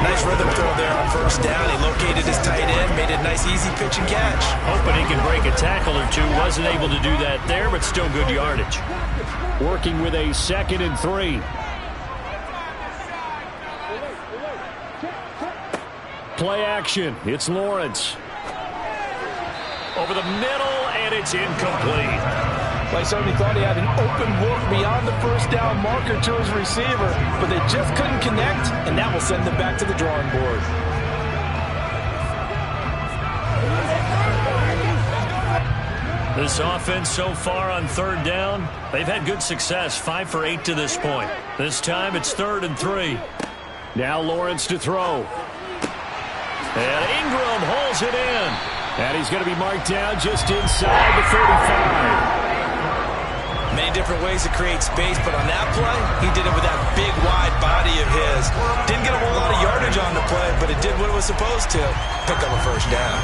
Nice rhythm throw there on 1st down. He located his tight end, made it a nice easy pitch and catch. Hoping he can break a tackle or two. Wasn't able to do that there, but still good yardage. Working with a 2nd and 3. Play action. It's Lawrence. Over the middle, and it's incomplete. Like somebody thought he had an open look beyond the 1st down marker to his receiver, but they just couldn't connect, and that will send them back to the drawing board. This offense so far on 3rd down, they've had good success, 5 for 8 to this point. This time it's 3rd and 3. Now Lawrence to throw. And Ingram holds it in. And he's going to be marked down just inside the 35. Many different ways to create space, but on that play, he did it with that big, wide body of his. Didn't get a whole lot of yardage on the play, but it did what it was supposed to. Pick up a first down.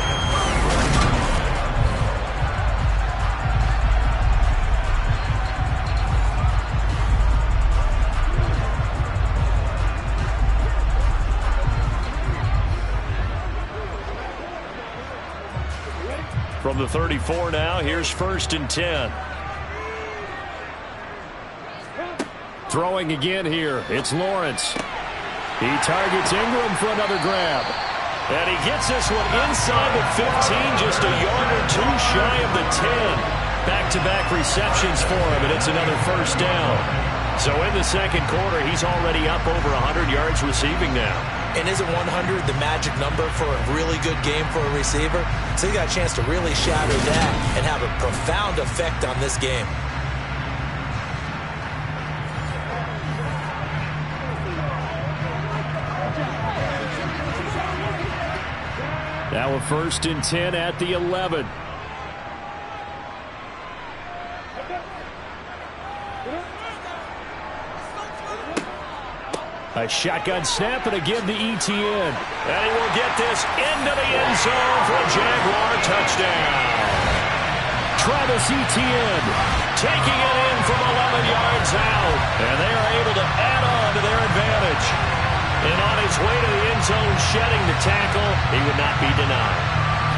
From the 34 now, here's 1st and 10. Throwing again here, it's Lawrence. He targets Ingram for another grab. And he gets this one inside the 15, just a yard or two shy of the 10. Back-to-back receptions for him, and it's another first down. So in the second quarter, he's already up over 100 yards receiving now. And isn't 100 the magic number for a really good game for a receiver? So he got a chance to really shatter that and have a profound effect on this game. Now a 1st and 10 at the 11. A shotgun snap, and again to Etienne. And he will get this into the end zone for a Jaguar touchdown. Travis Etienne taking it in from 11 yards out. And they are able to add on to their advantage. And on his way to the end zone, shedding the tackle, he would not be denied.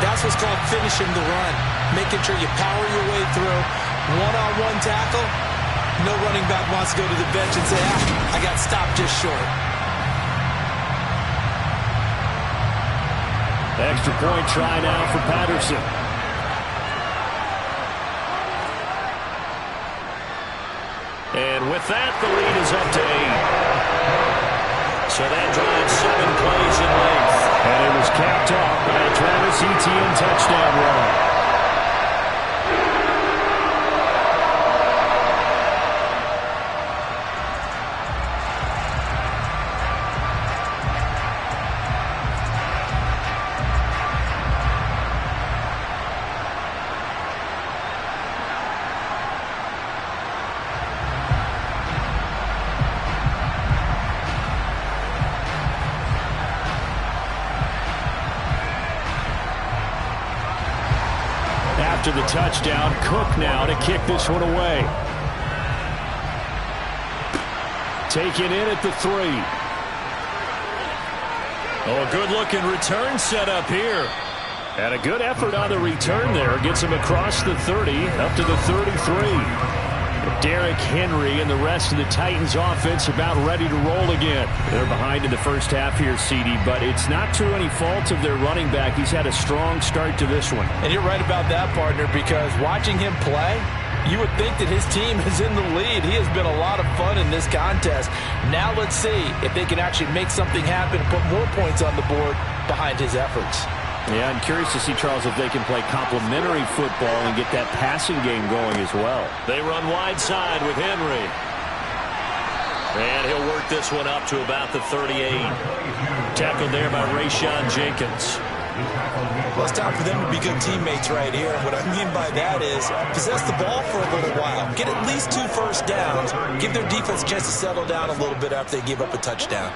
That's what's called finishing the run. Making sure you power your way through. One-on-one tackle. No running back wants to go to the bench and say, I got stopped just short. Extra point try now for Patterson. And with that, the lead is up to 8. So that drives 7 plays in length. And it was capped off by a Travis Etienne touchdown run. After the touchdown, Cook now to kick this one away. Taken in at the 3. Oh, a good-looking return set up here. And a good effort on the return there. Gets him across the 30, up to the 33. Derrick Henry and the rest of the Titans offense about ready to roll again. They're behind in the first half here, CD, but it's not through any fault of their running back. He's had a strong start to this one. And you're right about that, partner, because watching him play, you would think that his team is in the lead. He has been a lot of fun in this contest. Now let's see if they can actually make something happen and put more points on the board behind his efforts. Yeah, I'm curious to see, Charles, if they can play complementary football and get that passing game going as well. They run wide side with Henry. And he'll work this one up to about the 38. Tackled there by Rayshon Jenkins. Well, it's time for them to be good teammates right here. What I mean by that is possess the ball for a little while. Get at least 2 first downs. Give their defense a chance to settle down a little bit after they give up a touchdown.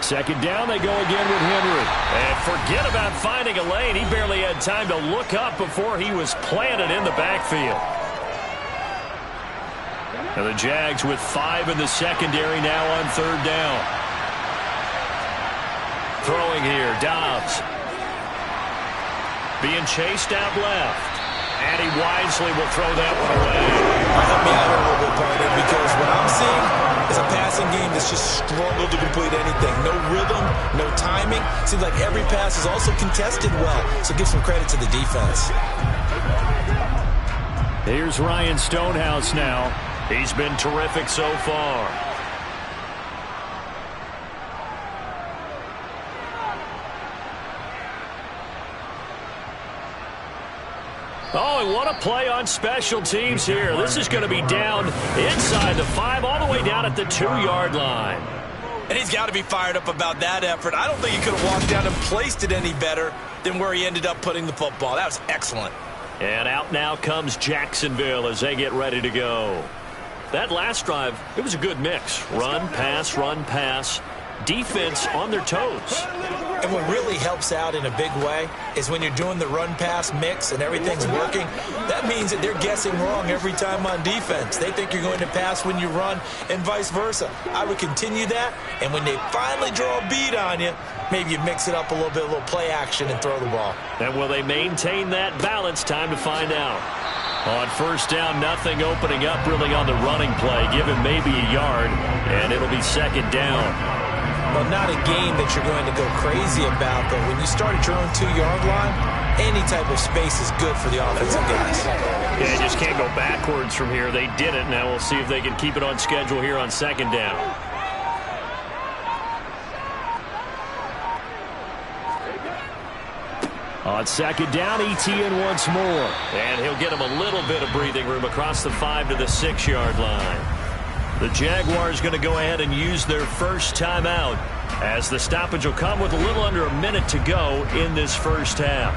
Second down, they go again with Henry. And forget about finding a lane. He barely had time to look up before he was planted in the backfield. And the Jags with 5 in the secondary now on 3rd down. Throwing here, Dobbs. Being chased out left. And he wisely will throw that one away. Help me out here a little bit, partner, because what I'm seeing is a passing game that's just struggled to complete anything. No rhythm, no timing. Seems like every pass is also contested well, so give some credit to the defense. Here's Ryan Stonehouse now. He's been terrific so far. Oh, and what a play on special teams here. This is going to be down inside the 5, all the way down at the 2-yard line. And he's got to be fired up about that effort. I don't think he could have walked down and placed it any better than where he ended up putting the football. That was excellent. And out now comes Jacksonville as they get ready to go. That last drive, it was a good mix. Run, pass, defense on their toes. And what really helps out in a big way is when you're doing the run-pass mix and everything's working, that means that they're guessing wrong every time on defense. They think you're going to pass when you run and vice versa. I would continue that, and when they finally draw a beat on you, maybe you mix it up a little little play action and throw the ball. And will they maintain that balance? Time to find out. On first down, nothing opening up really on the running play. Give him maybe a yard, and it'll be second down. Well, not a game that you're going to go crazy about, but when you start at your own 2-yard line, any type of space is good for the offensive guys. Yeah, just can't go backwards from here. They did it. Now we'll see if they can keep it on schedule here on second down. On second down, Etienne once more. And he'll get him a little bit of breathing room across the 5 to the 6-yard line. The Jaguars going to go ahead and use their first timeout as the stoppage will come with a little under a minute to go in this first half.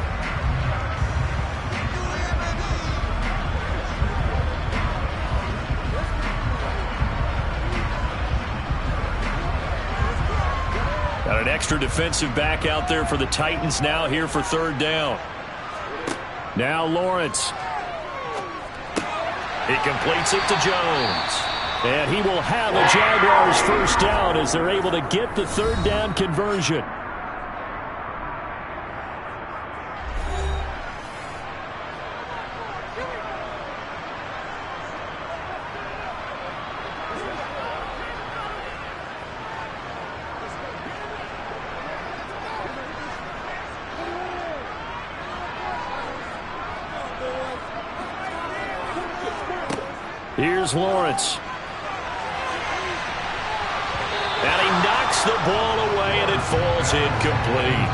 Got an extra defensive back out there for the Titans now here for third down. Now Lawrence. He completes it to Jones. And he will have a Jaguars first down as they're able to get the third down conversion. Here's Lawrence. And he knocks the ball away, and it falls incomplete.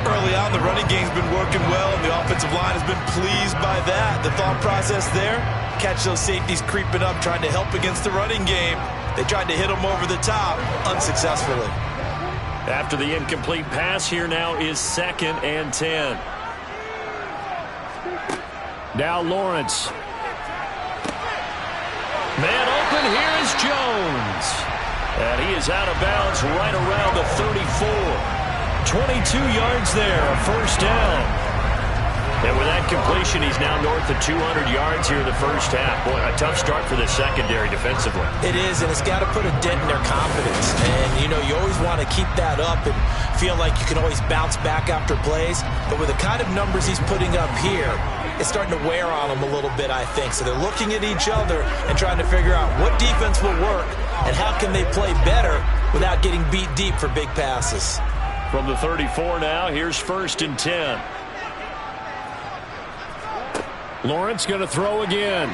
Early on, the running game's been working well, and the offensive line has been pleased by that. The thought process there, catch those safeties creeping up, trying to help against the running game. They tried to hit them over the top, unsuccessfully. After the incomplete pass, here now is 2nd and 10. Now Lawrence. Man open, here is Jones. And he is out of bounds right around the 34. 22 yards there, a first down. And with that completion, he's now north of 200 yards here in the first half. Boy, a tough start for the secondary defensively. It is, and it's got to put a dent in their confidence. And, you know, you always want to keep that up and feel like you can always bounce back after plays. But with the kind of numbers he's putting up here, it's starting to wear on them a little bit, I think. So they're looking at each other and trying to figure out what defense will work and how can they play better without getting beat deep for big passes. From the 34 now, here's 1st and 10. Lawrence going to throw again.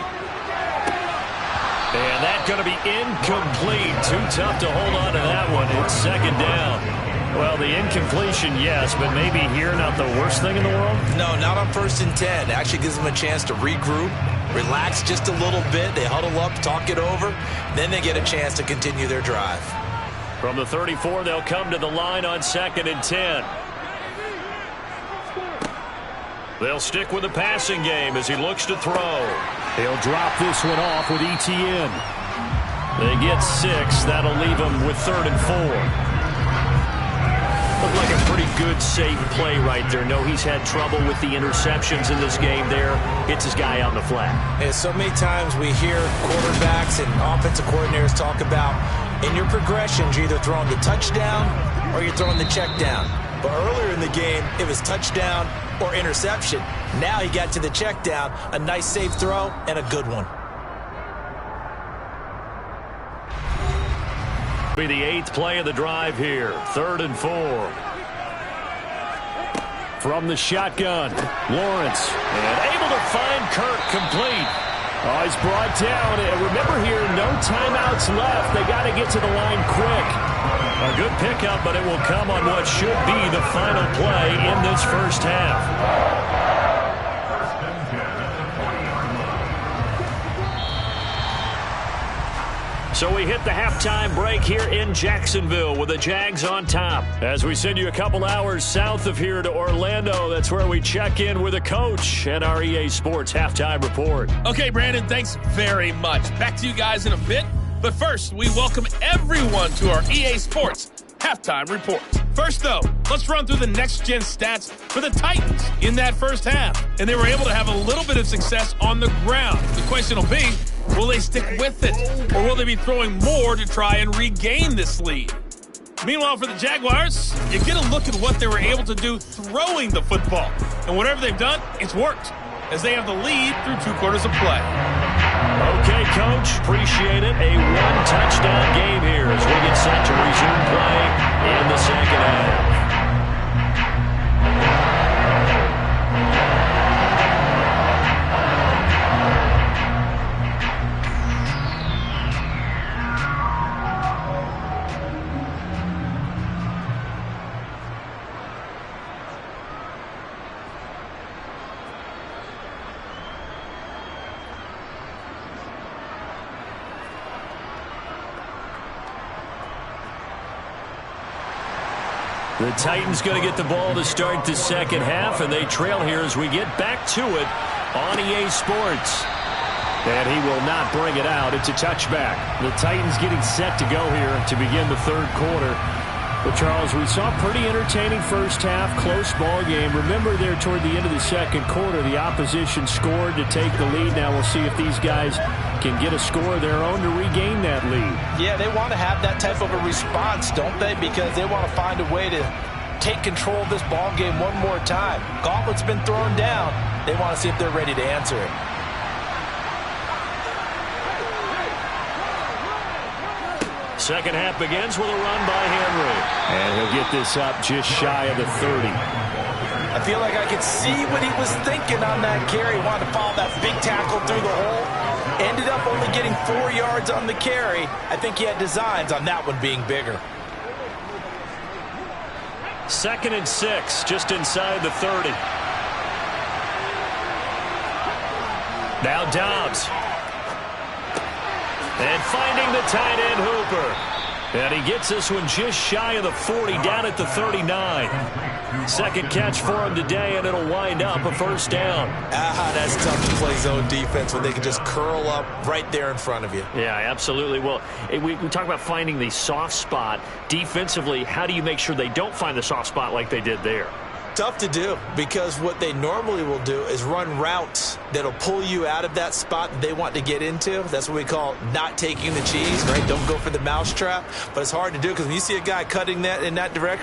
And that's going to be incomplete. Too tough to hold on to that one. It's 2nd down. Well, the incompletion, yes, but maybe here not the worst thing in the world? No, not on 1st and 10. It actually gives them a chance to regroup, relax just a little bit. They huddle up, talk it over. Then they get a chance to continue their drive. From the 34, they'll come to the line on 2nd and 10. They'll stick with the passing game as he looks to throw. He'll drop this one off with Etienne. They get 6. That'll leave them with 3rd and 4. Looked like a pretty good, safe play right there. No, he's had trouble with the interceptions in this game there. Hits his guy on the flat. And so many times we hear quarterbacks and offensive coordinators talk about in your progressions, you're either throwing the touchdown or you're throwing the check down. But earlier in the game, it was touchdown or interception. Now he got to the check down, a nice safe throw, and a good one. Be the 8th play of the drive here. 3rd and 4. From the shotgun, Lawrence. And able to find Kirk complete. Oh, he's brought down. And remember here, no timeouts left. They got to get to the line quick. A good pickup, but it will come on what should be the final play in this first half. So we hit the halftime break here in Jacksonville with the Jags on top. As we send you a couple hours south of here to Orlando, that's where we check in with a coach and our EA Sports halftime report. Okay, Brandon, thanks very much. Back to you guys in a bit. But first, we welcome everyone to our EA Sports halftime report. First, though, let's run through the next-gen stats for the Titans in that first half. And they were able to have a little bit of success on the ground. The question will be, will they stick with it? Or will they be throwing more to try and regain this lead? Meanwhile, for the Jaguars, you get a look at what they were able to do throwing the football. And whatever they've done, it's worked, as they have the lead through 2 quarters of play. Okay, Coach, appreciate it. A one-touchdown game here as we get set to resume play in the second half. The Titans going to get the ball to start the second half, and they trail here as we get back to it on EA Sports. And he will not bring it out. It's a touchback. The Titans getting set to go here to begin the third quarter. But, Charles, we saw a pretty entertaining first half, close ball game. Remember there toward the end of the second quarter, the opposition scored to take the lead. Now we'll see if these guys can get a score of their own to regain that lead. Yeah, they want to have that type of a response, don't they? Because they want to find a way to take control of this ball game one more time. Gauntlet's been thrown down. They want to see if they're ready to answer it. Second half begins with a run by Henry. And he'll get this up just shy of the 30. I feel like I could see what he was thinking on that carry. Wanted to follow that big tackle through the hole. Ended up only getting 4 yards on the carry. I think he had designs on that one being bigger. 2nd and 6, just inside the 30. Now Dobbs. And finding the tight end Hooper. And he gets this one just shy of the 40, down at the 39. Second catch for him today, and it'll wind up a first down. That's tough to play zone defense when they can just curl up right there in front of you. Yeah, absolutely. Well, we talk about finding the soft spot. Defensively, how do you make sure they don't find the soft spot like they did there? Tough to do, because what they normally will do is run routes that'll pull you out of that spot that they want to get into. That's what we call not taking the cheese, right? Don't go for the mousetrap. But it's hard to do because when you see a guy cutting that in that direction,